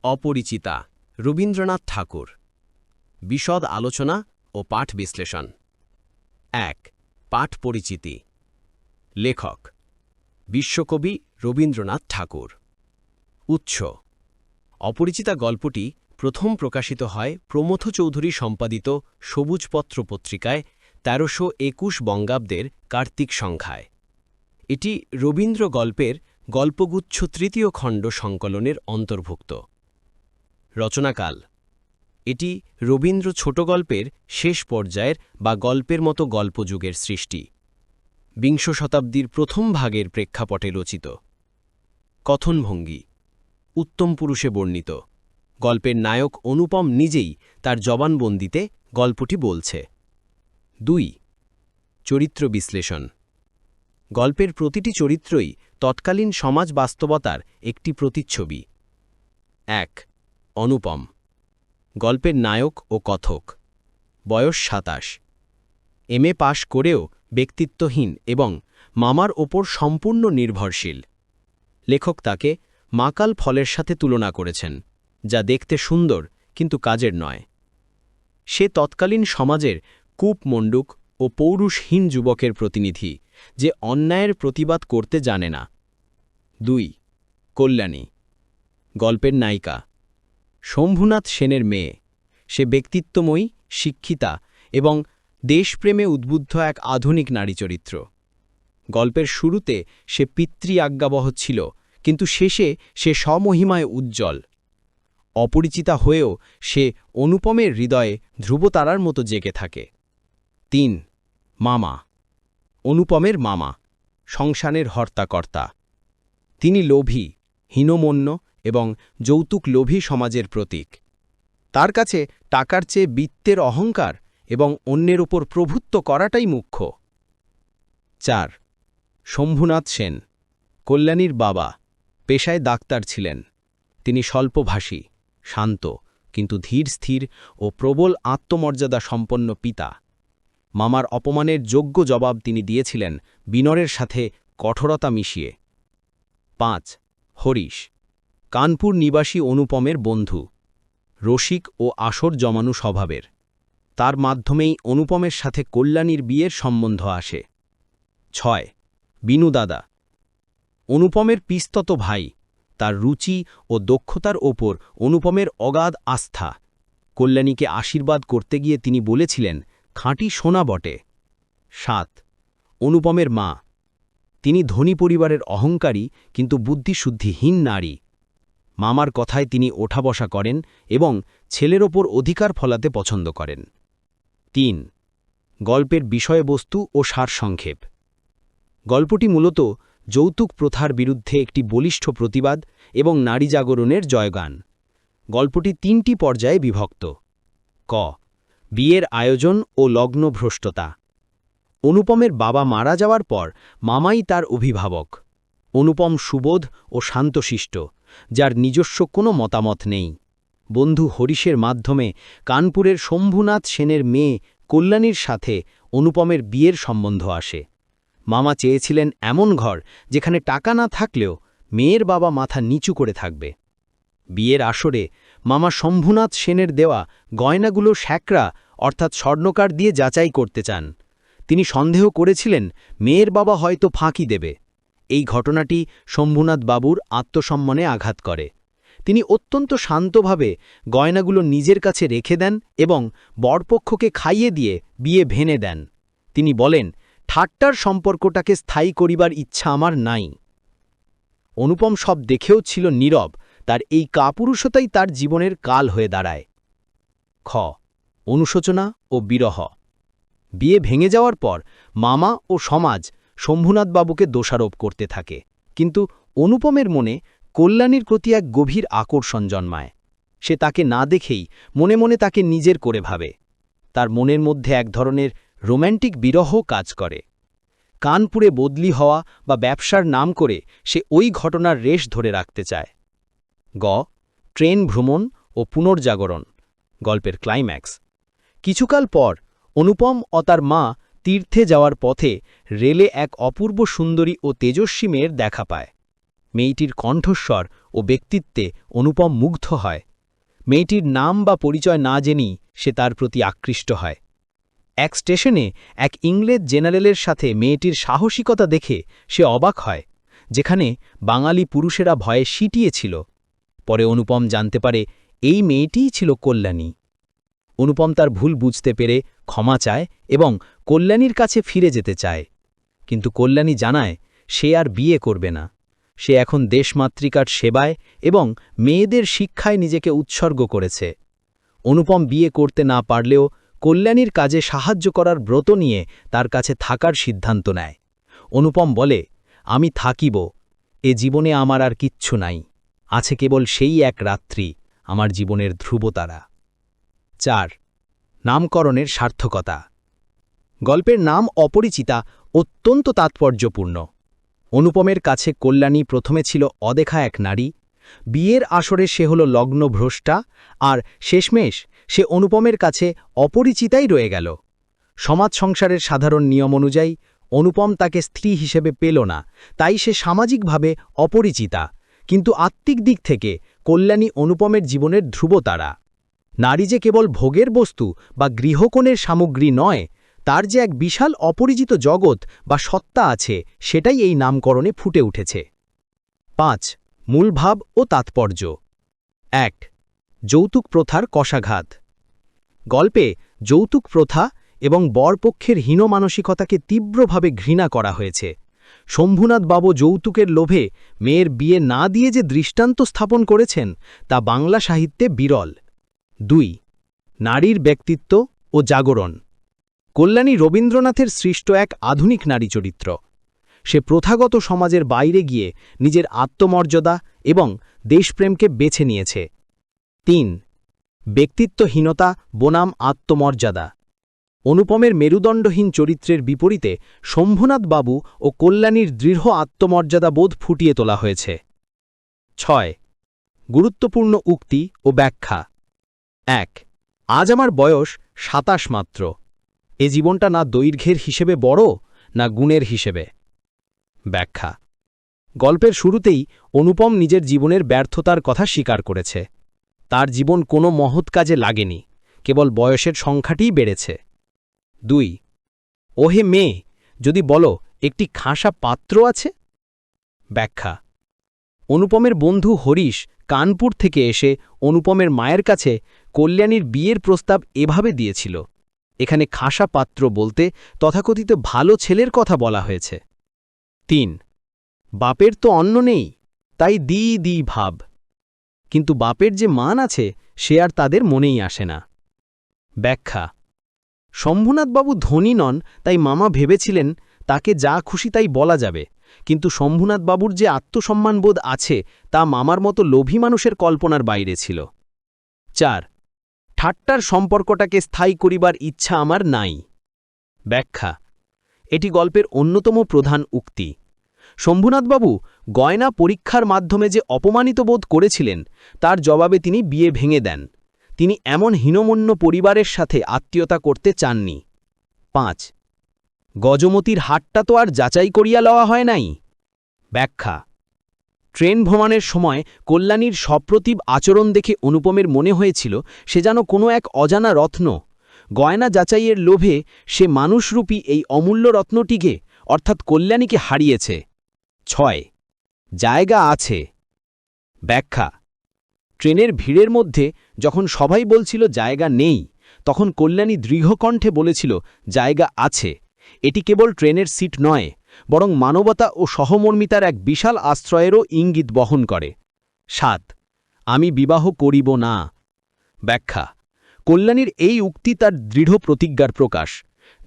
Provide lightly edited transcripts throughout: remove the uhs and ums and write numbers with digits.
অপরিচিতা রবীন্দ্রনাথ ঠাকুর বিশদ আলোচনা ও পাঠ বিশ্লেষণ ১ পাঠ পরিচিতি লেখক বিশ্বকবি রবীন্দ্রনাথ ঠাকুর উৎস অপরিচিতা গল্পটি প্রথম প্রকাশিত হয় প্রমথ চৌধুরী সম্পাদিত সবুজপত্র পত্রিকায় ১৩২১ বঙ্গাব্দের কার্তিক সংখ্যায় এটি রবীন্দ্র গল্পের গল্পগুচ্ছ তৃতীয় খণ্ড সংকলনের অন্তর্ভুক্ত রচনাকাল এটি রবীন্দ্র ছোটগল্পের শেষ পর্যায়ের বা গল্পের মতো গল্পযুগের সৃষ্টি বিংশ শতাব্দীর প্রথম ভাগের প্রেক্ষাপটে রচিত কথনভঙ্গি উত্তম পুরুষে বর্ণিত গল্পের নায়ক অনুপম নিজেই তার জবানবন্দিতে গল্পটি বলছে ২ চরিত্র বিশ্লেষণ গল্পের প্রতিটি চরিত্রই তৎকালীন সমাজ বাস্তবতার একটি প্রতিচ্ছবি ১ অনুপম গল্পের নায়ক ও কথক বয়স ২৭ এমএ পাশ করেও ব্যক্তিত্বহীন এবং মামার ওপর সম্পূর্ণ নির্ভরশীল লেখক তাকে মাকাল ফলের সাথে তুলনা করেছেন যা দেখতে সুন্দর কিন্তু কাজের নয় সে তৎকালীন সমাজের কূপমণ্ডুক ও পৌরুষহীন যুবকের প্রতিনিধি যে অন্যায়ের প্রতিবাদ করতে জানে না ২ কল্যাণী গল্পের নায়িকা শম্ভুনাথ সেনের মেয়ে সে ব্যক্তিত্বময়ী শিক্ষিতা এবং দেশপ্রেমে উদ্বুদ্ধ এক আধুনিক নারী চরিত্র গল্পের শুরুতে সে পিতৃ আজ্ঞাবহ ছিল কিন্তু শেষে সে স্বমহিমায় উজ্জ্বল অপরিচিতা হয়েও সে অনুপমের হৃদয়ে ধ্রুবতারার মতো জেগে থাকে ৩ মামা অনুপমের মামা সংসারের হর্তাকর্তা তিনি লোভী হীনমন্য এবং যৌতুক লোভী সমাজের প্রতীক তার কাছে টাকার চেয়ে বিত্তের অহংকার এবং অন্যের ওপর প্রভুত্ব করাটাই মুখ্য ৪ শম্ভুনাথ সেন কল্যাণীর বাবা পেশায় ডাক্তার ছিলেন তিনি স্বল্পভাষী শান্ত কিন্তু ধীর স্থির ও প্রবল আত্মমর্যাদা সম্পন্ন পিতা মামার অপমানের যোগ্য জবাব তিনি দিয়েছিলেন বিনয়ের সাথে কঠোরতা মিশিয়ে ৫ হরিশ কানপুর নিবাসী অনুপমের বন্ধু রসিক ও আসর জমানু স্বভাবের তার মাধ্যমেই অনুপমের সাথে কল্যাণীর বিয়ের সম্বন্ধ আসে ৬ বিনু দাদা অনুপমের পিস্তত ভাই তার রুচি ও দক্ষতার ওপর অনুপমের অগাধ আস্থা কল্যাণীকে আশীর্বাদ করতে গিয়ে তিনি বলেছিলেন খাঁটি সোনা বটে ৭ অনুপমের মা তিনি ধনী পরিবারের অহংকারী কিন্তু বুদ্ধিশুদ্ধিহীন নারী মামার কথায় তিনি ওঠা বসা করেন এবং ছেলের ওপর অধিকার ফলাতে পছন্দ করেন ৩ গল্পের বিষয়বস্তু ও সারসংক্ষেপ গল্পটি মূলত যৌতুক প্রথার বিরুদ্ধে একটি বলিষ্ঠ প্রতিবাদ এবং নারী জাগরণের জয়গান গল্পটি ৩টি পর্যায়ে বিভক্ত ক বিয়ের আয়োজন ও লগ্নভ্রষ্টতা অনুপমের বাবা মারা যাওয়ার পর মামাই তার অভিভাবক অনুপম সুবোধ ও শান্তশিষ্ট যার নিজস্ব কোনো মতামত নেই বন্ধু হরিশের মাধ্যমে কানপুরের শম্ভুনাথ সেনের মেয়ে কল্যাণীর সাথে অনুপমের বিয়ের সম্বন্ধ আসে মামা চেয়েছিলেন এমন ঘর যেখানে টাকা না থাকলেও মেয়ের বাবা মাথা নিচু করে থাকবে বিয়ের আসরে মামা শম্ভুনাথ সেনের দেওয়া গয়নাগুলো শ্যাকরা অর্থাৎ স্বর্ণকার দিয়ে যাচাই করতে চান তিনি সন্দেহ করেছিলেন মেয়ের বাবা হয়তো ফাঁকি দেবে এই ঘটনাটি শম্ভুনাথ বাবুর আত্মসম্মানে আঘাত করে তিনি অত্যন্ত শান্তভাবে গয়নাগুলো নিজের কাছে রেখে দেন এবং বরপক্ষকে খাইয়ে দিয়ে বিয়ে ভেঙে দেন তিনি বলেন ঠাট্টার সম্পর্কটাকে স্থায়ী করিবার ইচ্ছা আমার নাই অনুপম সব দেখেও ছিল নীরব তার এই কাপুরুষতাই তার জীবনের কাল হয়ে দাঁড়ায় খ অনুশোচনা ও বিরহ বিয়ে ভেঙে যাওয়ার পর মামা ও সমাজ শম্ভুনাথবাবুকে দোষারোপ করতে থাকে কিন্তু অনুপমের মনে কল্যাণীর প্রতি এক গভীর আকর্ষণ জন্মায় সে তাকে না দেখেই মনে মনে তাকে নিজের করে ভাবে তার মনের মধ্যে এক ধরনের রোম্যান্টিক বিরহ কাজ করে কানপুরে বদলি হওয়া বা ব্যবসার নাম করে সে ওই ঘটনার রেশ ধরে রাখতে চায় গ ট্রেন ভ্রমণ ও পুনর্জাগরণ গল্পের ক্লাইম্যাক্স কিছুকাল পর অনুপম ও তার মা তীর্থে যাওয়ার পথে রেলে এক অপূর্ব সুন্দরী ও তেজস্বী মেয়ের দেখা পায় মেয়েটির কণ্ঠস্বর ও ব্যক্তিত্বে অনুপম মুগ্ধ হয়। মেয়েটির নাম বা পরিচয় না জেনেই সে তার প্রতি আকৃষ্ট হয়। এক স্টেশনে এক ইংরেজ জেনারেলের সাথে মেয়েটির সাহসিকতা দেখে সে অবাক হয়, যেখানে বাঙালি পুরুষেরা ভয়ে সিটিয়েছিল। পরে অনুপম জানতে পারে এই মেয়েটিই ছিল কল্যাণী। অনুপম তার ভুল বুঝতে পেরে ক্ষমা চায় এবং কল্যাণীর কাছে ফিরে যেতে চায়। কিন্তু কল্যাণী জানায় সে আর বিয়ে করবে না। সে এখন দেশমাতৃকার সেবায় এবং মেয়েদের শিক্ষায় নিজেকে উৎসর্গ করেছে। অনুপম বিয়ে করতে না পারলেও কল্যাণীর কাজে সাহায্য করার ব্রত নিয়ে তার কাছে থাকার সিদ্ধান্ত নেয়। অনুপম বলে, আমি থাকিব, এ জীবনে আমার আর কিচ্ছু নাই, আছে কেবল সেই এক রাত্রি, আমার জীবনের ধ্রুবতারা। ৪. নামকরণের সার্থকতা। গল্পের নাম অপরিচিতা অত্যন্ত তাৎপর্যপূর্ণ। অনুপমের কাছে কল্যাণী প্রথমে ছিল অদেখা এক নারী, বিয়ের আসরে সে হল লগ্নভ্রষ্টা, আর শেষমেশ সে অনুপমের কাছে অপরিচিতাই রয়ে গেল। সমাজ সংসারের সাধারণ নিয়ম অনুযায়ী অনুপম তাকে স্ত্রী হিসেবে পেল না, তাই সে সামাজিকভাবে অপরিচিতা, কিন্তু আত্মিক দিক থেকে কল্যাণী অনুপমের জীবনের ধ্রুবতারা। নারী যে কেবল ভোগের বস্তু বা গৃহকোণের সামগ্রী নয়, তার যে এক বিশাল অপরিচিত জগৎ বা সত্তা আছে, সেটাই এই নামকরণে ফুটে উঠেছে। ৫. মূলভাব ও তাৎপর্য। ১. যৌতুক প্রথার কষাঘাত। গল্পে যৌতুক প্রথা এবং বরপক্ষের হীন মানসিকতাকে তীব্রভাবে ঘৃণা করা হয়েছে। শম্ভুনাথ বাবু যৌতুকের লোভে মেয়ের বিয়ে না দিয়ে যে দৃষ্টান্ত স্থাপন করেছেন, তা বাংলা সাহিত্যে বিরল। ২. নারীর ব্যক্তিত্ব ও জাগরণ। কল্যাণী রবীন্দ্রনাথের সৃষ্ট এক আধুনিক নারী চরিত্র। সে প্রথাগত সমাজের বাইরে গিয়ে নিজের আত্মমর্যাদা এবং দেশপ্রেমকে বেছে নিয়েছে। ৩. ব্যক্তিত্বহীনতা বনাম আত্মমর্যাদা। অনুপমের মেরুদণ্ডহীন চরিত্রের বিপরীতে শম্ভুনাথ বাবু ও কল্যাণীর দৃঢ় আত্মমর্যাদাবোধ ফুটিয়ে তোলা হয়েছে। ৬. গুরুত্বপূর্ণ উক্তি ও ব্যাখ্যা। ১. আজ আমার বয়স ২৭ মাত্র। এ জীবনটা না দৈর্ঘ্যের হিসেবে বড়, না গুণের হিসেবে। ব্যাখ্যা। গল্পের শুরুতেই অনুপম নিজের জীবনের ব্যর্থতার কথা স্বীকার করেছে। তার জীবন কোনো মহৎ কাজে লাগেনি, কেবল বয়সের সংখ্যাটিই বেড়েছে। ২. ওহে মেয়ে, যদি বলো একটি খাসা পাত্র আছে। ব্যাখ্যা। অনুপমের বন্ধু হরিশ কানপুর থেকে এসে অনুপমের মায়ের কাছে কল্যাণীর বিয়ের প্রস্তাব এভাবে দিয়েছিল। এখানে খাসা পাত্র বলতে তথাকথিত ভালো ছেলের কথা বলা হয়েছে। ৩. বাপের তো অন্ন নেই, তাই দি ভাব। কিন্তু বাপের যে মান আছে, সে আর তাদের মনেই আসে না। ব্যাখ্যা। শম্ভুনাথবাবু ধনী নন, তাই মামা ভেবেছিলেন তাকে যা খুশি তাই বলা যাবে, কিন্তু শম্ভুনাথবাবুর যে আত্মসম্মানবোধ আছে, তা মামার মতো লোভী মানুষের কল্পনার বাইরে ছিল। ৪. ঠাট্টার সম্পর্কটাকে স্থায়ী করিবার ইচ্ছা আমার নাই। ব্যাখ্যা। এটি গল্পের অন্যতম প্রধান উক্তি। শম্ভুনাথবাবু গয়না পরীক্ষার মাধ্যমে যে অপমানিত বোধ করেছিলেন, তার জবাবে তিনি বিয়ে ভেঙে দেন। তিনি এমন হীনমন্য পরিবারের সাথে আত্মীয়তা করতে চাননি। ৫. গজমতির হাটটা তো আর যাচাই করিয়া লওয়া হয় নাই। ব্যাখ্যা। ট্রেন ভ্রমণের সময় কল্যাণীর সপ্রতিভ আচরণ দেখে অনুপমের মনে হয়েছিল সে যেন কোনো এক অজানা রত্ন। গয়না যাচাইয়ের লোভে সে মানুষরূপী এই অমূল্য রত্নটিকে অর্থাৎ কল্যাণীকে হারিয়েছে। ৬. জায়গা আছে। ব্যাখ্যা। ট্রেনের ভিড়ের মধ্যে যখন সবাই বলছিল জায়গা নেই, তখন কল্যাণী দৃঢ়কণ্ঠে বলেছিল জায়গা আছে। এটি কেবল ট্রেনের সিট নয়, বরং মানবতা ও সহমর্মিতার এক বিশাল আশ্রয়েরও ইঙ্গিত বহন করে। ৭. আমি বিবাহ করিব না। ব্যাখ্যা। কল্যাণীর এই উক্তি তার দৃঢ় প্রতিজ্ঞার প্রকাশ।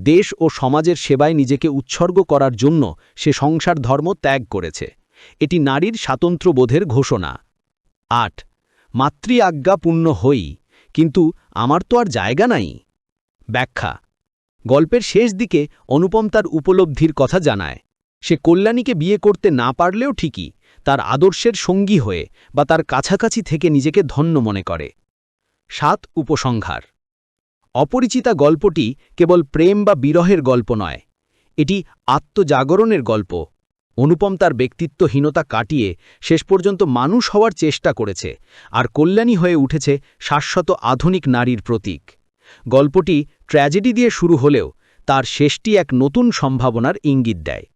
দেশ ও সমাজের সেবায় নিজেকে উৎসর্গ করার জন্য সে সংসার ধর্ম ত্যাগ করেছে। এটি নারীর স্বাতন্ত্র্যবোধের ঘোষণা। ৮. মাতৃ আজ্ঞা পূর্ণ হই, কিন্তু আমার তো আর জায়গা নাই। ব্যাখ্যা। গল্পের শেষ দিকে অনুপম তার উপলব্ধির কথা জানায়। সে কল্যাণীকে বিয়ে করতে না পারলেও ঠিকই তার আদর্শের সঙ্গী হয়ে বা তার কাছাকাছি থেকে নিজেকে ধন্য মনে করে। ৭. উপসংহার। অপরিচিতা গল্পটি কেবল প্রেম বা বিরহের গল্প নয়, এটি আত্মজাগরণের গল্প। অনুপম তার ব্যক্তিত্বহীনতা কাটিয়ে শেষ পর্যন্ত মানুষ হওয়ার চেষ্টা করেছে, আর কল্যাণী হয়ে উঠেছে শাশ্বত আধুনিক নারীর প্রতীক। গল্পটি ট্র্যাজেডি দিয়ে শুরু হলেও তার শেষটি এক নতুন সম্ভাবনার ইঙ্গিত দেয়।